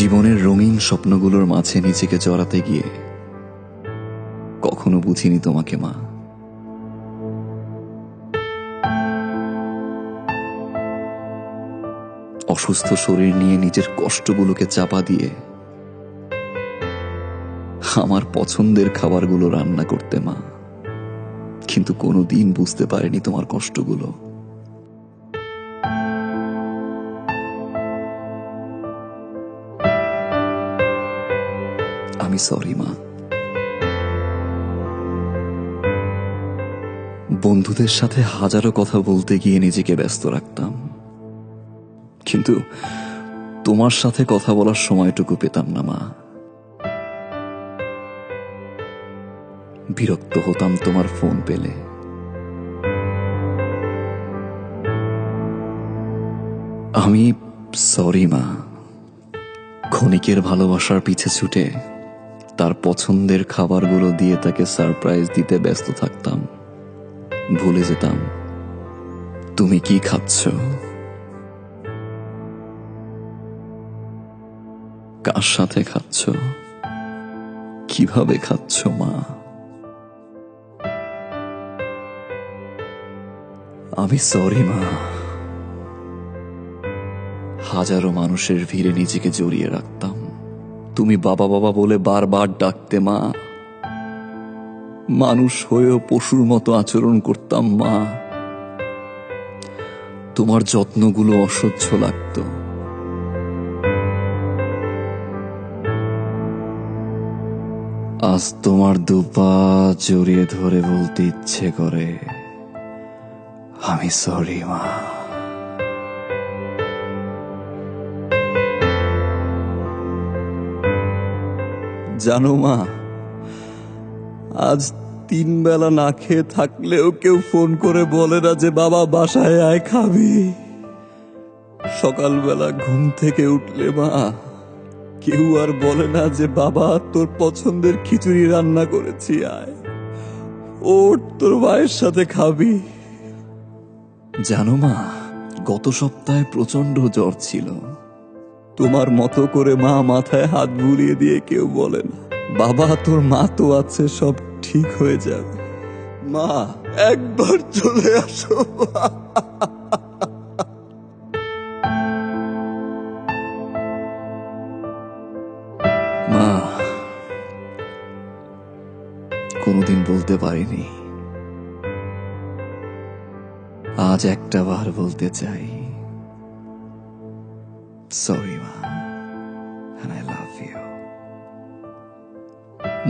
জীবনের রঙিন স্বপ্নগুলোর মাঝে নিজেকে জড়াতে গিয়ে কখনো বুঝিনি তোমাকে মা। অসুস্থ শরীর নিয়ে নিজের কষ্টগুলোকে চাপা দিয়ে আমার পছন্দের খাবারগুলো রান্না করতে মা, কিন্তু কোনোদিন বুঝতে পারিনি তোমার কষ্টগুলো। আমি সরি মা। বন্ধুদের সাথে হাজারো কথা বলতে গিয়ে নিজেকে ব্যস্ত রাখতাম, কিন্তু তোমার সাথে কথা বলার সময়টুকু পেতাম না মা। বিরক্ত হতাম তোমার ফোন পেলে। আমি সরি মা। ক্ষণিকের ভালোবাসার পিছে ছুটে তার পছন্দের খাবারগুলো দিয়ে তাকে সারপ্রাইজ দিতে ব্যস্ত থাকতাম। ভুলে যেতাম তুমি কি খাচ্ছ, কার সাথে খাচ্ছ, কিভাবে খাচ্ছ মা। আমি সরি মা। হাজারো মানুষের ভিড়ে নিজেকে জড়িয়ে রাখতাম। তুমি বাবা বাবা বলে বারবার ডাকতে মা। মানুষ হয়েও পশুর মতো আচরণ করতাম মা। তোমার যত্নগুলো অসহ্য লাগত। আজ তোমার দুপা জড়িয়ে ধরে বলতে ইচ্ছে করে আমি সরি মা। জানো মা, আজ 3 বেলা না খেয়ে থাকলেও কেউ ফোন করে বলে না যে বাবা বাসায় আয় খাবি। সকালবেলা ঘুম থেকে উঠলে মা, কেউ আর বলে না যে বাবা তোর পছন্দের খিচুড়ি রান্না করেছি, আয় ওঠ তোর ভাইয়ের সাথে খাবি। জানো মা, গত সপ্তাহে প্রচন্ড জ্বর ছিল। তোমার মতো করে মা মাথায় হাত বুলিয়ে দিয়ে কেউ বলে না বাবা তোর মা তো আছে, সব ঠিক হয়ে যাবে। মা একবার চলে আসো। মা, কোনোদিন বলতে পারিনি, আজ একটা বার বলতে চাই সরি মা, and I love you.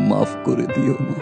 মাফ করে দিও মা।